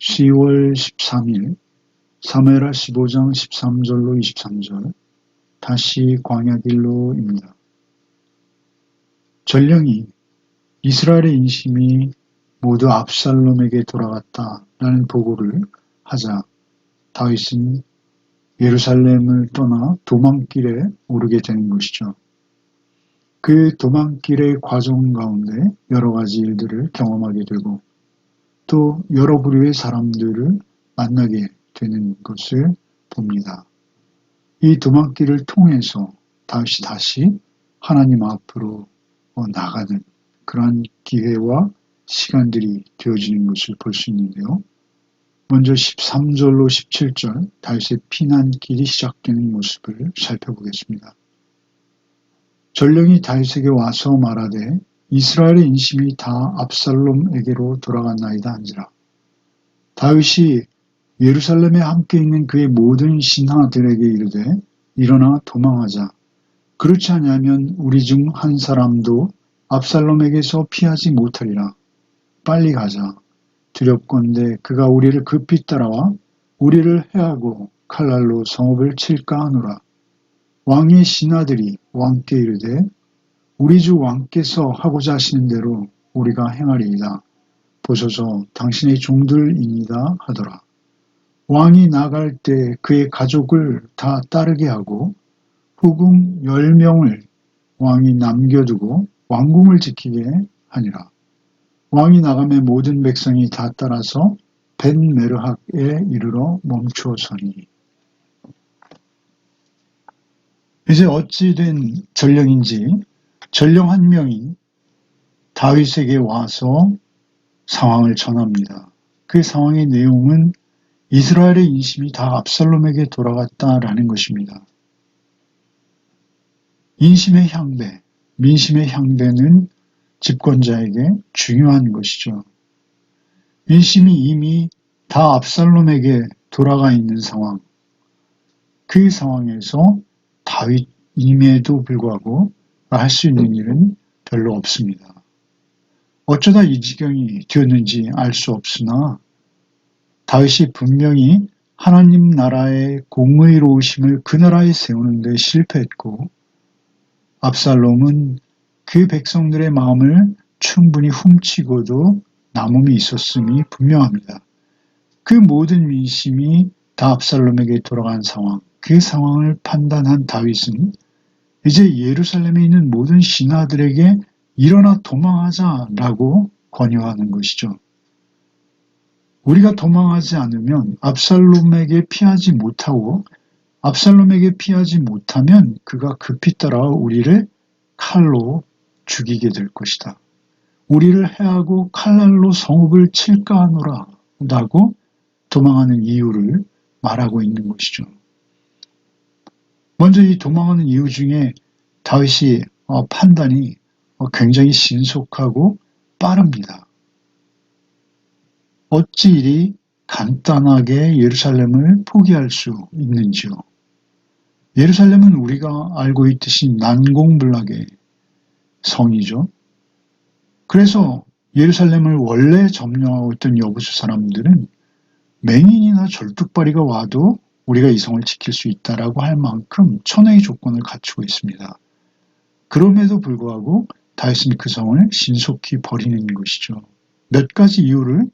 10월 13일 사무엘하 15장 13절로 23절 다시 광야길로입니다. 전령이 이스라엘의 인심이 모두 압살롬에게 돌아갔다라는 보고를 하자 다윗은 예루살렘을 떠나 도망길에 오르게 되는 것이죠. 그 도망길의 과정 가운데 여러 가지 일들을 경험하게 되고 또 여러 부류의 사람들을 만나게 되는 것을 봅니다. 이 도망길을 통해서 다시 하나님 앞으로 나가는 그런 기회와 시간들이 되어지는 것을 볼 수 있는데요. 먼저 13절로 17절 다윗의 피난길이 시작되는 모습을 살펴보겠습니다. 전령이 다윗에게 와서 말하되 이스라엘의 인심이 다 압살롬에게로 돌아갔나이다 한지라. 다윗이 예루살렘에 함께 있는 그의 모든 신하들에게 이르되 일어나 도망하자. 그렇지 아니하면 우리 중 한 사람도 압살롬에게서 피하지 못하리라. 빨리 가자. 두렵건대 그가 우리를 급히 따라와 우리를 해하고 칼날로 성읍을 칠까 하노라. 왕의 신하들이 왕께 이르되 우리 주 왕께서 하고자 하시는 대로 우리가 행하리이다. 보소서 당신의 종들이니다 하더라. 왕이 나갈 때 그의 가족을 다 따르게 하고 후궁 10명을 왕이 남겨두고 왕궁을 지키게 하니라. 왕이 나가매 모든 백성이 다 따라서 벤메르학에 이르러 멈추어서니. 이제 어찌 된 전령인지 전령 한 명이 다윗에게 와서 상황을 전합니다. 그 상황의 내용은 이스라엘의 인심이 다 압살롬에게 돌아갔다라는 것입니다. 인심의 향배, 민심의 향배는 집권자에게 중요한 것이죠. 인심이 이미 다 압살롬에게 돌아가 있는 상황, 그 상황에서 다윗임에도 불구하고 할 수 있는 일은 별로 없습니다. 어쩌다 이 지경이 되었는지 알 수 없으나 다윗이 분명히 하나님 나라의 공의로우심을 그 나라에 세우는 데 실패했고 압살롬은 그 백성들의 마음을 충분히 훔치고도 남음이 있었음이 분명합니다. 그 모든 민심이 다 압살롬에게 돌아간 상황, 그 상황을 판단한 다윗은 이제 예루살렘에 있는 모든 신하들에게 일어나 도망하자라고 권유하는 것이죠. 우리가 도망하지 않으면 압살롬에게 피하지 못하고 압살롬에게 피하지 못하면 그가 급히 따라와 우리를 칼로 죽이게 될 것이다. 우리를 해하고 칼날로 성읍을 칠까 하노라 라고 도망하는 이유를 말하고 있는 것이죠. 먼저 이 도망하는 이유 중에 다윗이 판단이 굉장히 신속하고 빠릅니다. 어찌 이리 간단하게 예루살렘을 포기할 수 있는지요. 예루살렘은 우리가 알고 있듯이 난공불락의 성이죠. 그래서 예루살렘을 원래 점령하고 있던 여부수 사람들은 맹인이나 절뚝발이가 와도 우리가 이 성을 지킬 수 있다라고 할 만큼 천혜의 조건을 갖추고 있습니다. 그럼에도 불구하고 다윗은 그 성을 신속히 버리는 것이죠. 몇 가지 이유를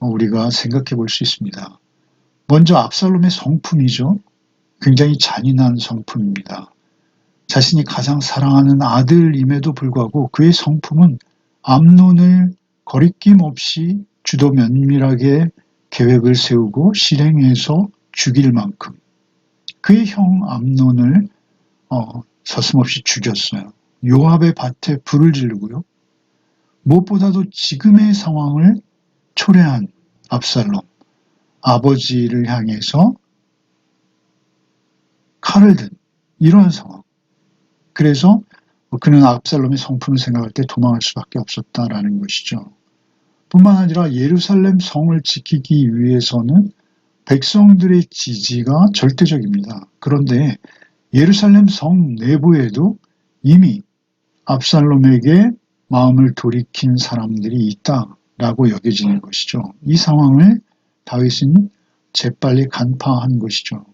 우리가 생각해 볼 수 있습니다. 먼저 압살롬의 성품이죠. 굉장히 잔인한 성품입니다. 자신이 가장 사랑하는 아들임에도 불구하고 그의 성품은 암논을 거리낌 없이 주도 면밀하게 계획을 세우고 실행해서 죽일 만큼 그의 형 암논을 서슴없이 죽였어요. 요압의 밭에 불을 지르고요. 무엇보다도 지금의 상황을 초래한 압살롬, 아버지를 향해서 칼을 든 이러한 상황. 그래서 그는 압살롬의 성품을 생각할 때 도망할 수밖에 없었다라는 것이죠. 뿐만 아니라 예루살렘 성을 지키기 위해서는 백성들의 지지가 절대적입니다. 그런데 예루살렘 성 내부에도 이미 압살롬에게 마음을 돌이킨 사람들이 있다라고 여겨지는 것이죠. 이 상황을 다윗은 재빨리 간파한 것이죠.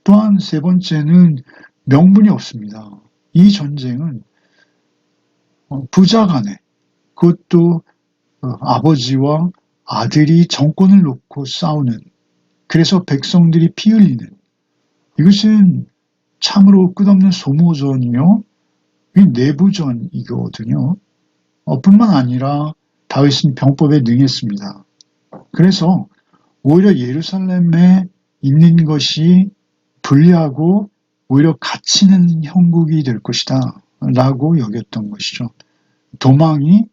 또한 세 번째는 명분이 없습니다. 이 전쟁은 부자 간에, 그것도 아버지와 아들이 정권을 놓고 싸우는, 그래서 백성들이 피 흘리는, 이것은 참으로 끝없는 소모전이요, 내부전이거든요. 뿐만 아니라 다윗은 병법에 능했습니다. 그래서 오히려 예루살렘에 있는 것이 불리하고 오히려 갇히는 형국이 될 것이다 라고 여겼던 것이죠. 도망이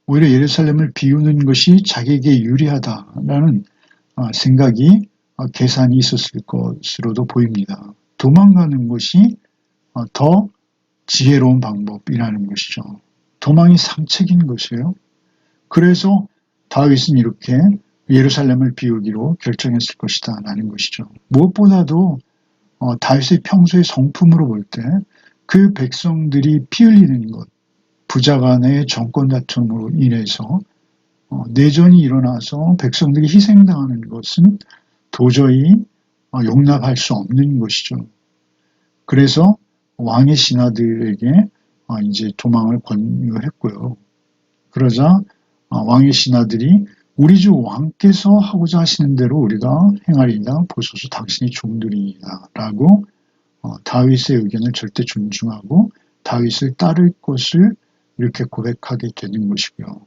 오히려 예루살렘을 비우는 것이 자기에게 유리하다라는 생각이 계산이 있었을 것으로도 보입니다. 도망가는 것이 더 지혜로운 방법이라는 것이죠. 도망이 상책인 것이에요. 그래서 다윗은 이렇게 예루살렘을 비우기로 결정했을 것이다 라는 것이죠. 무엇보다도 다윗의 평소의 성품으로 볼 때 그 백성들이 피 흘리는 것, 부자 간의 정권 다툼으로 인해서 내전이 일어나서 백성들이 희생당하는 것은 도저히 용납할 수 없는 것이죠. 그래서 왕의 신하들에게 이제 도망을 권유했고요. 그러자 왕의 신하들이 우리 주 왕께서 하고자 하시는 대로 우리가 행하리이다. 보소서 당신이 종들이이다. 라고 다윗의 의견을 절대 존중하고 다윗을 따를 것을 이렇게 고백하게 되는 것이고요.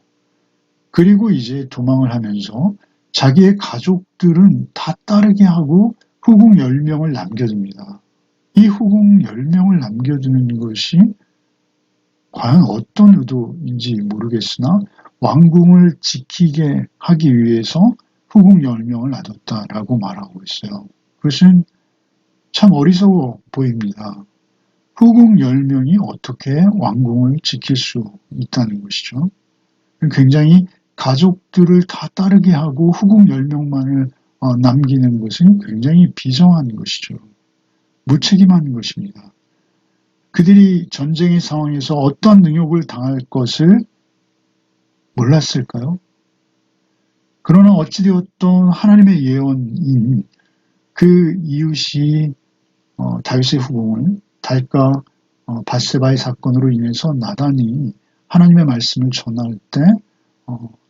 그리고 이제 도망을 하면서 자기의 가족들은 다 따르게 하고 후궁 10명을 남겨둡니다. 이 후궁 10명을 남겨두는 것이 과연 어떤 의도인지 모르겠으나 왕궁을 지키게 하기 위해서 후궁 10명을 놔뒀다라고 말하고 있어요. 그것은 참 어리석어 보입니다. 후궁 10명이 어떻게 왕궁을 지킬 수 있다는 것이죠. 굉장히 가족들을 다 따르게 하고 후궁 10명만을 남기는 것은 굉장히 비정한 것이죠. 무책임한 것입니다. 그들이 전쟁의 상황에서 어떤 능욕을 당할 것을 몰랐을까요? 그러나 어찌되었던 하나님의 예언인 그 이웃이 다윗의 후궁을 달가 밧세바의 사건으로 인해서 나단이 하나님의 말씀을 전할 때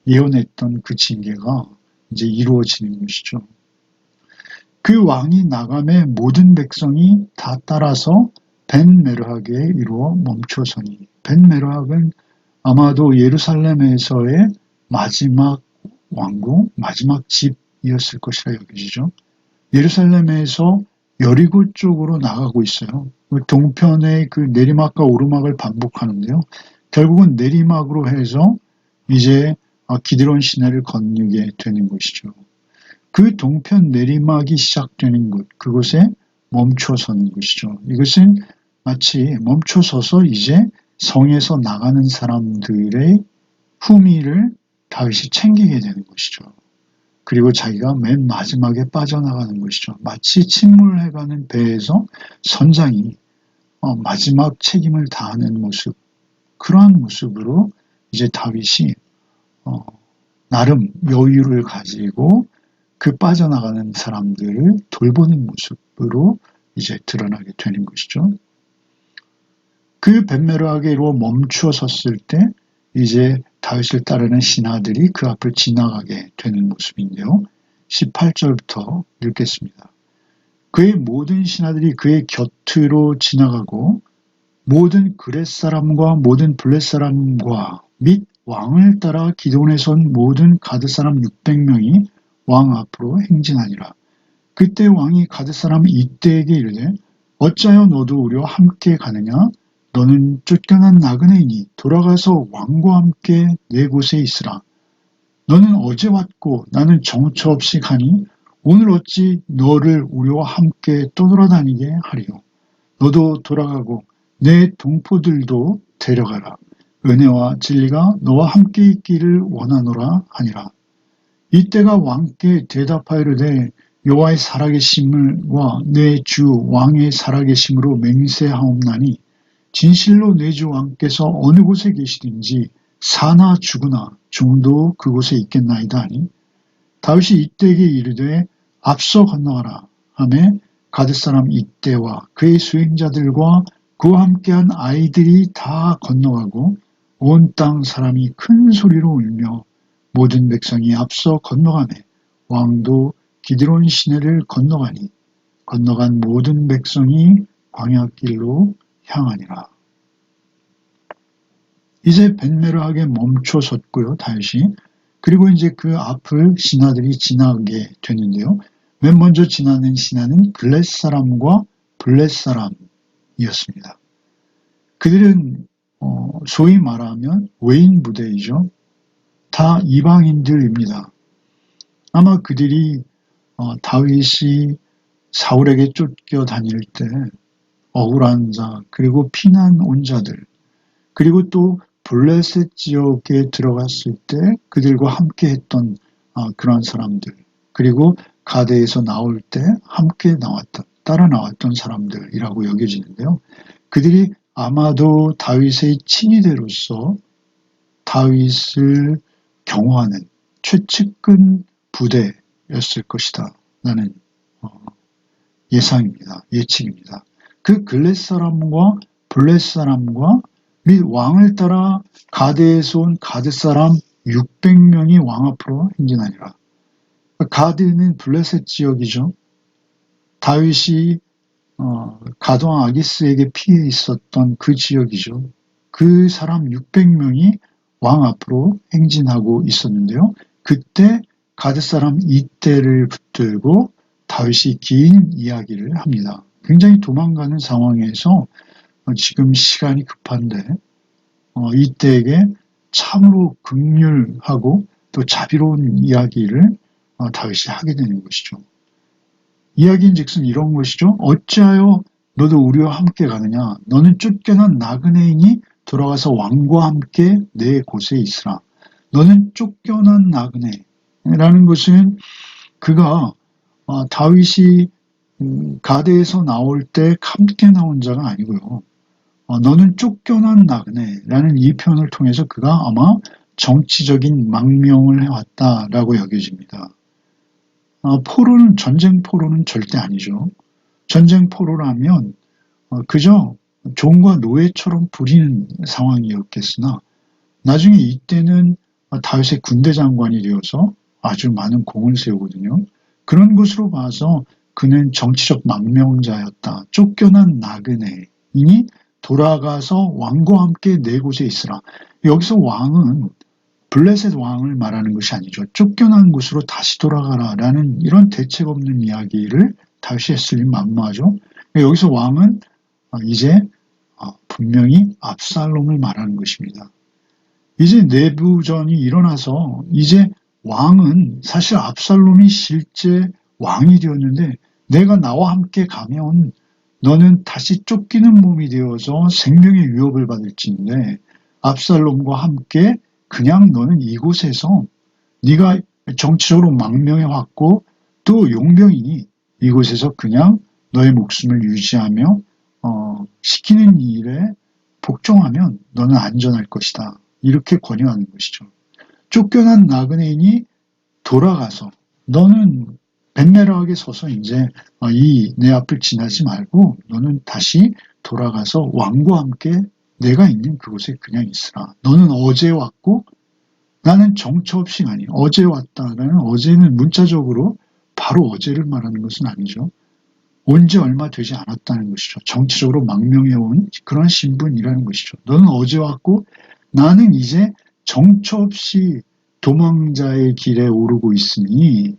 예언했던 그 징계가 이제 이루어지는 것이죠. 그 왕이 나감에 모든 백성이 다 따라서 벤메르하게 이루어 멈춰서니, 벤메르학은 아마도 예루살렘에서의 마지막 왕궁, 마지막 집이었을 것이라 여겨지죠. 예루살렘에서 여리고 쪽으로 나가고 있어요. 동편의 그 내리막과 오르막을 반복하는데요. 결국은 내리막으로 해서 이제 기드론 시내를 건너게 되는 것이죠. 그 동편 내리막이 시작되는 곳, 그곳에 멈춰서는 것이죠. 이것은 마치 멈춰서서 이제 성에서 나가는 사람들의 후미를 다윗이 챙기게 되는 것이죠. 그리고 자기가 맨 마지막에 빠져나가는 것이죠. 마치 침몰해가는 배에서 선장이 마지막 책임을 다하는 모습, 그러한 모습으로 이제 다윗이 나름 여유를 가지고 그 빠져나가는 사람들을 돌보는 모습으로 이제 드러나게 되는 것이죠. 그 벤메르하게로 멈추어 섰을 때 이제 다윗을 따르는 신하들이 그 앞을 지나가게 되는 모습인데요. 18절부터 읽겠습니다. 그의 모든 신하들이 그의 곁으로 지나가고 모든 그렛 사람과 모든 블렛 사람과 및 왕을 따라 기드온에 선 모든 가드 사람 600명이 왕 앞으로 행진하니라. 그때 왕이 가드 사람 이때에게 이르되 어찌하여 너도 우리와 함께 가느냐? 너는 쫓겨난 나그네이니 돌아가서 왕과 함께 내 곳에 있으라. 너는 어제 왔고 나는 정처 없이 가니 오늘 어찌 너를 우리와 함께 떠돌아다니게 하리요. 너도 돌아가고 내 동포들도 데려가라. 은혜와 진리가 너와 함께 있기를 원하노라 하니라. 이때가 왕께 대답하이르되 여호와의 살아계심과 내 주 왕의 살아계심으로 맹세하옵나니 진실로 내 주 왕께서 어느 곳에 계시든지 사나 죽으나 종도 그곳에 있겠나이다 하니 다윗이 이때에게 이르되 앞서 건너가라 하매 가드 사람 이때와 그의 수행자들과 그와 함께한 아이들이 다 건너가고 온 땅 사람이 큰 소리로 울며 모든 백성이 앞서 건너가매 왕도 기드론 시내를 건너가니 건너간 모든 백성이 광야길로 향하니라. 이제 벳메르하게 멈춰 섰고요, 다윗이. 그리고 이제 그 앞을 신하들이 지나게 되는데요. 맨 먼저 지나는 신하는 글렛 사람과 블렛 사람이었습니다. 그들은 소위 말하면 외인 부대이죠. 다 이방인들입니다. 아마 그들이 다윗이 사울에게 쫓겨 다닐 때 억울한 자, 그리고 피난 온 자들, 그리고 또 블레셋 지역에 들어갔을 때 그들과 함께 했던 그런 사람들, 그리고 가데에서 나올 때 함께 따라 나왔던 사람들이라고 여겨지는데요. 그들이 아마도 다윗의 친위대로서 다윗을 경호하는 최측근 부대였을 것이다 라는 예상입니다. 예측입니다. 그 글렛 사람과 블렛 사람과 및 왕을 따라 가드에서 온 가드 사람 600명이 왕 앞으로 행진하니라. 가드는 블레셋 지역이죠. 다윗이 가드왕 아기스에게 피해 있었던 그 지역이죠. 그 사람 600명이 왕 앞으로 행진하고 있었는데요. 그때 가드 사람 이때를 붙들고 다윗이 긴 이야기를 합니다. 굉장히 도망가는 상황에서 지금 시간이 급한데 이때에게 참으로 긍휼하고 또 자비로운 이야기를 다윗이 하게 되는 것이죠. 이야기인즉슨 이런 것이죠. 어찌하여 너도 우리와 함께 가느냐? 너는 쫓겨난 나그네인이 돌아가서 왕과 함께 내 곳에 있으라. 너는 쫓겨난 나그네라는 것은 그가 다윗이 가데에서 나올 때 함께 나온 자가 아니고요. 너는 쫓겨난 나그네라는 이 표현을 통해서 그가 아마 정치적인 망명을 해왔다라고 여겨집니다. 전쟁 포로는 절대 아니죠. 전쟁 포로라면 그저 종과 노예처럼 부리는 상황이었겠으나 나중에 이때는 다윗의 군대 장관이 되어서 아주 많은 공을 세우거든요. 그런 것으로 봐서 그는 정치적 망명자였다. 쫓겨난 나그네이니 돌아가서 왕과 함께 네 곳에 있으라. 여기서 왕은 블레셋 왕을 말하는 것이 아니죠. 쫓겨난 곳으로 다시 돌아가라라는 이런 대책 없는 이야기를 다윗이 했을 리 만무하죠. 여기서 왕은 이제 분명히 압살롬을 말하는 것입니다. 이제 내부전이 일어나서 이제 왕은 사실 압살롬이 실제 왕이 되었는데 내가 나와 함께 가면 너는 다시 쫓기는 몸이 되어서 생명의 위협을 받을지인데 압살롬과 함께 그냥 너는 이곳에서 네가 정치적으로 망명해 왔고 또 용병이니 이곳에서 그냥 너의 목숨을 유지하며 시키는 일에 복종하면 너는 안전할 것이다. 이렇게 권유하는 것이죠. 쫓겨난 나그네인이 돌아가서 너는 벤메라하게 서서 이제 이 내 앞을 지나지 말고 너는 다시 돌아가서 왕과 함께 내가 있는 그곳에 그냥 있으라. 너는 어제 왔고 나는 정처 없이 가니 어제 왔다라는 어제는 문자적으로 바로 어제를 말하는 것은 아니죠. 온지 얼마 되지 않았다는 것이죠. 정치적으로 망명해온 그런 신분이라는 것이죠. 너는 어제 왔고 나는 이제 정처 없이 도망자의 길에 오르고 있으니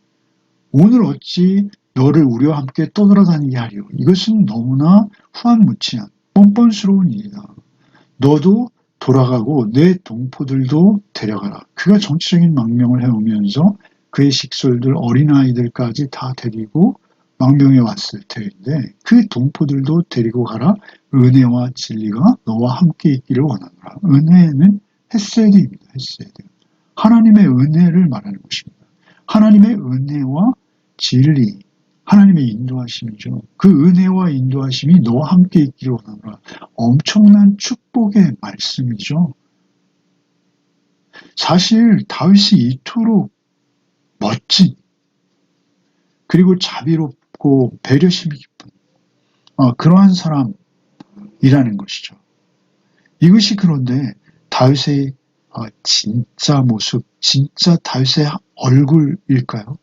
오늘 어찌 너를 우리와 함께 떠돌아다니게 하리요. 이것은 너무나 후한무치한 뻔뻔스러운 일이다. 너도 돌아가고 내 동포들도 데려가라. 그가 정치적인 망명을 해오면서 그의 식솔들 어린아이들까지 다 데리고 망명해 왔을 터인데 그 동포들도 데리고 가라. 은혜와 진리가 너와 함께 있기를 원하노라. 은혜는 헤세드입니다. 헤세드. 하나님의 은혜를 말하는 것입니다. 하나님의 은혜와 진리, 하나님의 인도하심이죠. 그 은혜와 인도하심이 너와 함께 있기를 원하노라. 엄청난 축복의 말씀이죠. 사실 다윗이 이토록 멋진, 그리고 자비롭고 배려심이 깊은 그러한 사람이라는 것이죠. 이것이 그런데 다윗의 진짜 모습, 진짜 다윗의 얼굴일까요?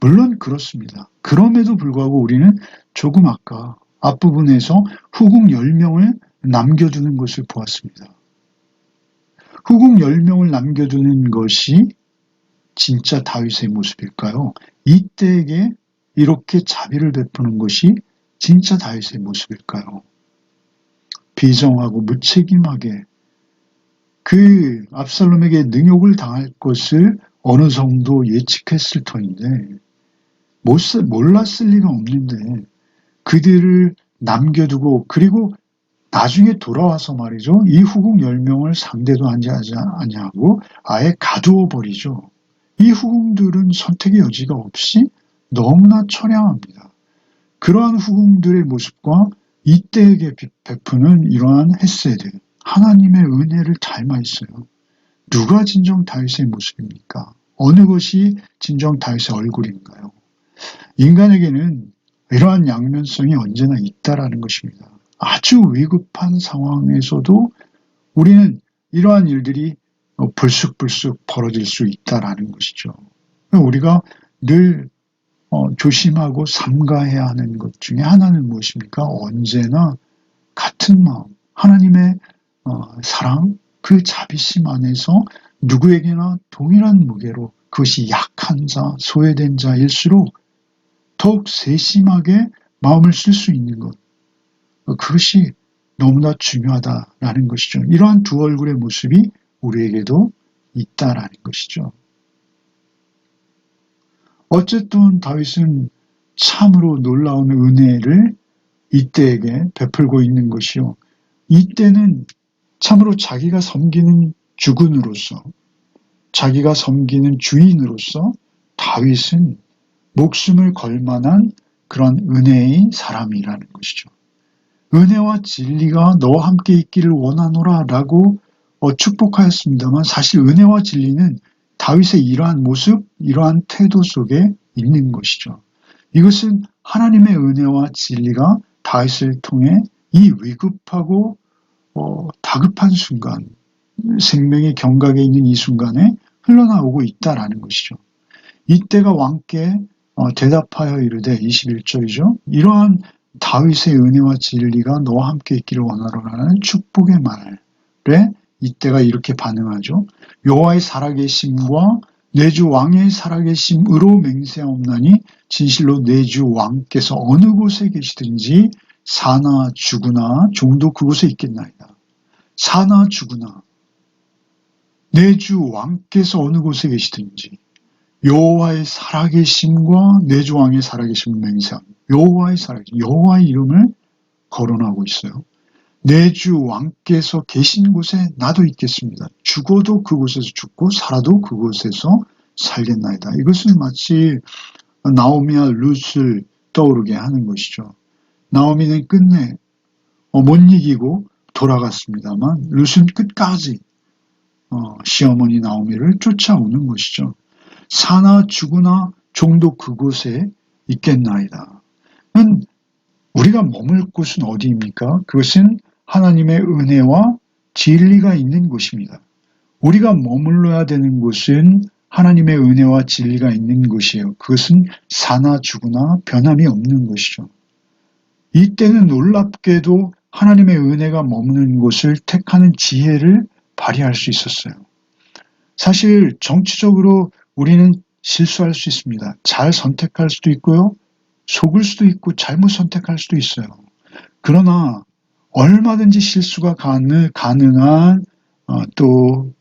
물론 그렇습니다. 그럼에도 불구하고 우리는 조금 아까 앞부분에서 후궁 10명을 남겨두는 것을 보았습니다. 후궁 10명을 남겨두는 것이 진짜 다윗의 모습일까요? 이때에게 이렇게 자비를 베푸는 것이 진짜 다윗의 모습일까요? 비정하고 무책임하게 그 압살롬에게 능욕을 당할 것을 어느 정도 예측했을 터인데 몰랐을 리가 없는데 그들을 남겨두고 그리고 나중에 돌아와서 말이죠. 이 후궁 10명을 상대도 하지 아니하고 아예 가두어 버리죠. 이 후궁들은 선택의 여지가 없이 너무나 처량합니다. 그러한 후궁들의 모습과 이때에게 베푸는 이러한 헤세드, 하나님의 은혜를 닮아 있어요. 누가 진정 다윗의 모습입니까? 어느 것이 진정 다윗의 얼굴인가요? 인간에게는 이러한 양면성이 언제나 있다라는 것입니다. 아주 위급한 상황에서도 우리는 이러한 일들이 불쑥불쑥 벌어질 수 있다라는 것이죠. 우리가 늘 조심하고 삼가해야 하는 것 중에 하나는 무엇입니까? 언제나 같은 마음, 하나님의 사랑, 그 자비심 안에서 누구에게나 동일한 무게로 그것이 약한 자, 소외된 자일수록 더욱 세심하게 마음을 쓸 수 있는 것, 그것이 너무나 중요하다라는 것이죠. 이러한 두 얼굴의 모습이 우리에게도 있다라는 것이죠. 어쨌든 다윗은 참으로 놀라운 은혜를 이때에게 베풀고 있는 것이요. 이때는 참으로 자기가 섬기는 주군으로서, 자기가 섬기는 주인으로서 다윗은 목숨을 걸 만한 그런 은혜의 사람이라는 것이죠. 은혜와 진리가 너와 함께 있기를 원하노라 라고 축복하였습니다만 사실 은혜와 진리는 다윗의 이러한 모습, 이러한 태도 속에 있는 것이죠. 이것은 하나님의 은혜와 진리가 다윗을 통해 이 위급하고 다급한 순간, 생명의 경각에 있는 이 순간에 흘러나오고 있다라는 것이죠. 이때가 왕께 대답하여 이르되 21절이죠. 이러한 다윗의 은혜와 진리가 너와 함께 있기를 원하노라는 축복의 말에 이때가 이렇게 반응하죠. 여호와의 살아계심과 내 주 왕의 살아계심으로 맹세하옵나니 진실로 내 주 왕께서 어느 곳에 계시든지 사나 죽으나 종도 그곳에 있겠나이다. 사나 죽으나 내 주 왕께서 어느 곳에 계시든지 여호와의 살아계심과 내 주 왕의 살아계심을 맹세합니다. 여호와의 살아계심, 여호와의 이름을 거론하고 있어요. 내 주 왕께서 계신 곳에 나도 있겠습니다. 죽어도 그곳에서 죽고 살아도 그곳에서 살겠나이다. 이것은 마치 나오미와 룻을 떠오르게 하는 것이죠. 나오미는 끝내 못 이기고 돌아갔습니다만 룻은 끝까지 시어머니 나오미를 쫓아오는 것이죠. 사나 죽으나 종도 그곳에 있겠나이다. 우리가 머물 곳은 어디입니까? 그것은 하나님의 은혜와 진리가 있는 곳입니다. 우리가 머물러야 되는 곳은 하나님의 은혜와 진리가 있는 곳이에요. 그것은 사나 죽으나 변함이 없는 것이죠. 이때는 놀랍게도 하나님의 은혜가 머무는 곳을 택하는 지혜를 발휘할 수 있었어요. 사실 정치적으로 우리는 실수할 수 있습니다. 잘 선택할 수도 있고요. 속을 수도 있고 잘못 선택할 수도 있어요. 그러나 얼마든지 실수가 가능한 또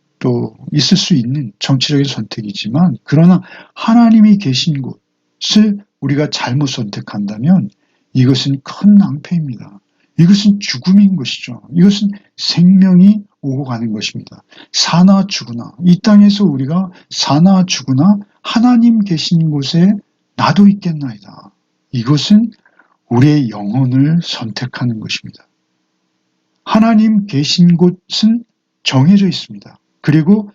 있을 수 있는 정치적인 선택이지만 그러나 하나님이 계신 곳을 우리가 잘못 선택한다면 이것은 큰 낭패입니다. 이것은 죽음인 것이죠. 이것은 생명이 오고 가는 것입니다. 사나 죽으나 이 땅에서 우리가 사나 죽으나 하나님 계신 곳에 나도 있겠나이다. 이것은 우리의 영혼을 선택하는 것입니다. 하나님 계신 곳은 정해져 있습니다. 그리고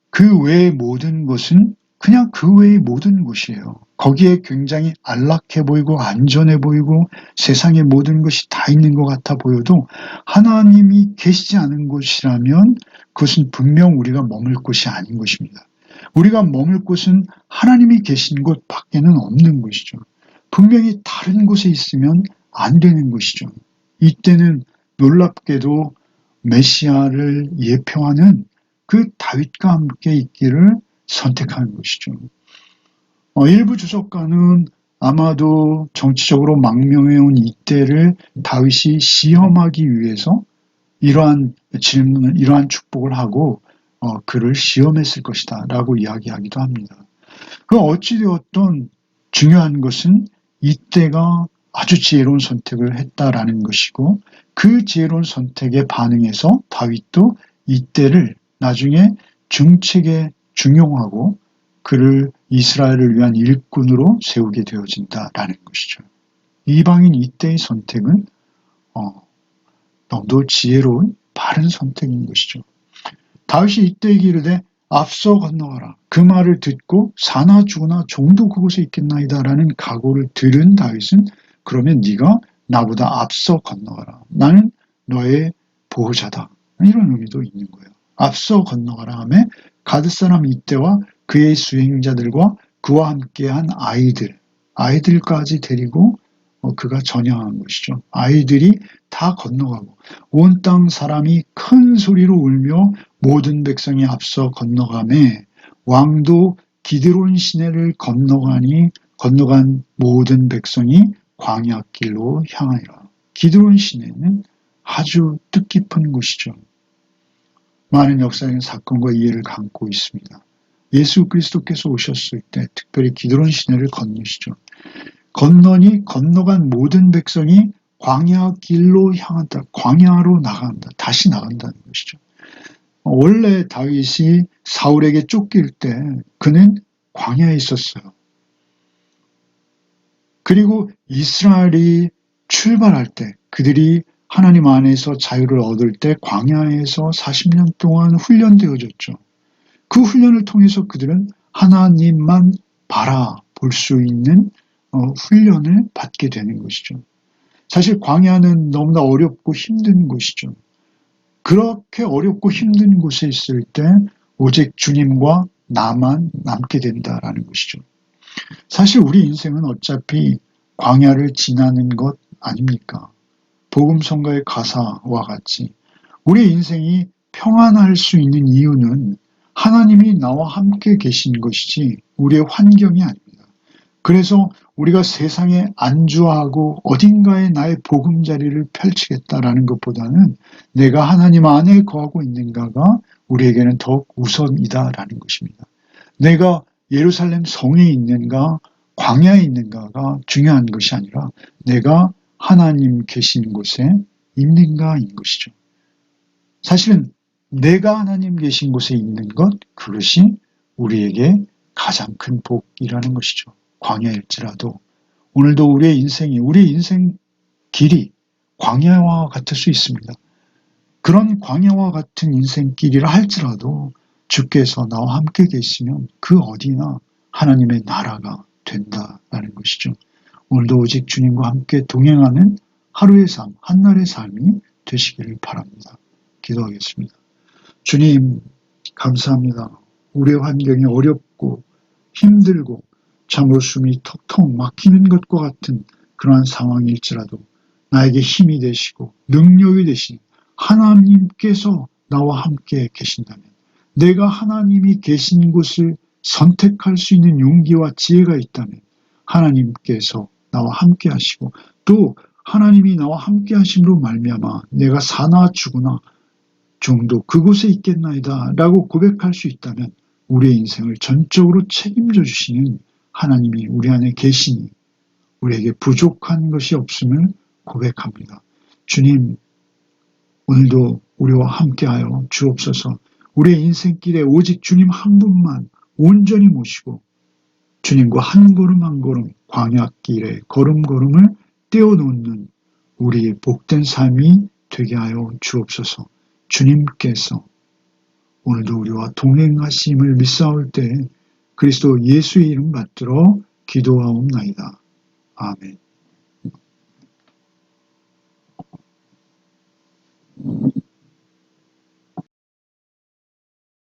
그 외의 모든 것은 그냥 그 외의 모든 곳이에요. 거기에 굉장히 안락해 보이고 안전해 보이고 세상의 모든 것이 다 있는 것 같아 보여도 하나님이 계시지 않은 곳이라면 그것은 분명 우리가 머물 곳이 아닌 것입니다. 우리가 머물 곳은 하나님이 계신 곳 밖에는 없는 것이죠. 분명히 다른 곳에 있으면 안 되는 것이죠. 이때는 놀랍게도 메시아를 예표하는 그 다윗과 함께 있기를 선택하는 것이죠. 일부 주석가는 아마도 정치적으로 망명해온 이때를 다윗이 시험하기 위해서 이러한 질문을, 이러한 축복을 하고 그를 시험했을 것이다 라고 이야기하기도 합니다. 그 어찌되었던 중요한 것은 이때가 아주 지혜로운 선택을 했다라는 것이고 그 지혜로운 선택에 반응해서 다윗도 이때를 나중에 중책에 중용하고 그를 이스라엘을 위한 일꾼으로 세우게 되어진다라는 것이죠. 이방인 이때의 선택은 너무도 지혜로운 바른 선택인 것이죠. 다윗이 이때 이르되 앞서 건너가라. 그 말을 듣고 사나 죽으나 종도 그곳에 있겠나이다 라는 각오를 들은 다윗은 그러면 네가 나보다 앞서 건너가라. 나는 너의 보호자다. 이런 의미도 있는 거예요. 앞서 건너가라 하며 가드 사람 이때와 그의 수행자들과 그와 함께한 아이들까지 데리고 그가 전향한 것이죠. 아이들이 다 건너가고 온 땅 사람이 큰 소리로 울며 모든 백성이 앞서 건너가매 왕도 기드론 시내를 건너간 모든 백성이 광야길로 향하리라. 기드론 시내는 아주 뜻깊은 곳이죠. 많은 역사적인 사건과 이해를 담고 있습니다. 예수 그리스도께서 오셨을 때 특별히 기드론 시내를 건너시죠. 건너간 모든 백성이 광야 길로 향한다. 광야로 나간다. 다시 나간다는 것이죠. 원래 다윗이 사울에게 쫓길 때 그는 광야에 있었어요. 그리고 이스라엘이 출발할 때 그들이 하나님 안에서 자유를 얻을 때 광야에서 40년 동안 훈련되어졌죠. 그 훈련을 통해서 그들은 하나님만 바라볼 수 있는 훈련을 받게 되는 것이죠. 사실 광야는 너무나 어렵고 힘든 곳이죠. 그렇게 어렵고 힘든 곳에 있을 때 오직 주님과 나만 남게 된다라는 것이죠. 사실 우리 인생은 어차피 광야를 지나는 것 아닙니까? 복음성가의 가사와 같이 우리 인생이 평안할 수 있는 이유는 하나님이 나와 함께 계신 것이지 우리의 환경이 아닙니다. 그래서 우리가 세상에 안주하고 어딘가에 나의 보금자리를 펼치겠다라는 것보다는 내가 하나님 안에 거하고 있는가가 우리에게는 더욱 우선이다라는 것입니다. 내가 예루살렘 성에 있는가 광야에 있는가가 중요한 것이 아니라 내가 하나님 계신 곳에 있는가인 것이죠. 사실은 내가 하나님 계신 곳에 있는 것, 그것이 우리에게 가장 큰 복이라는 것이죠. 광야일지라도 오늘도 우리의 인생 길이 광야와 같을 수 있습니다. 그런 광야와 같은 인생길이라 할지라도 주께서 나와 함께 계시면 그 어디나 하나님의 나라가 된다라는 것이죠. 오늘도 오직 주님과 함께 동행하는 하루의 삶, 한날의 삶이 되시기를 바랍니다. 기도하겠습니다. 주님, 감사합니다. 우리의 환경이 어렵고 힘들고 참으로 숨이 턱턱 막히는 것과 같은 그러한 상황일지라도 나에게 힘이 되시고 능력이 되신 하나님께서 나와 함께 계신다면 내가 하나님이 계신 곳을 선택할 수 있는 용기와 지혜가 있다면 하나님께서 나와 함께 하시고 또 하나님이 나와 함께 하심으로 말미암아 내가 사나 죽으나 종도 그곳에 있겠나이다 라고 고백할 수 있다면 우리의 인생을 전적으로 책임져 주시는 하나님이 우리 안에 계시니 우리에게 부족한 것이 없음을 고백합니다. 주님, 오늘도 우리와 함께하여 주옵소서. 우리의 인생길에 오직 주님 한 분만 온전히 모시고 주님과 한 걸음 한 걸음 광야길에 걸음걸음을 떼어놓는 우리의 복된 삶이 되게 하여 주옵소서. 주님께서 오늘도 우리와 동행하심을 믿사올 때 그리스도 예수의 이름 받들어 기도하옵나이다. 아멘.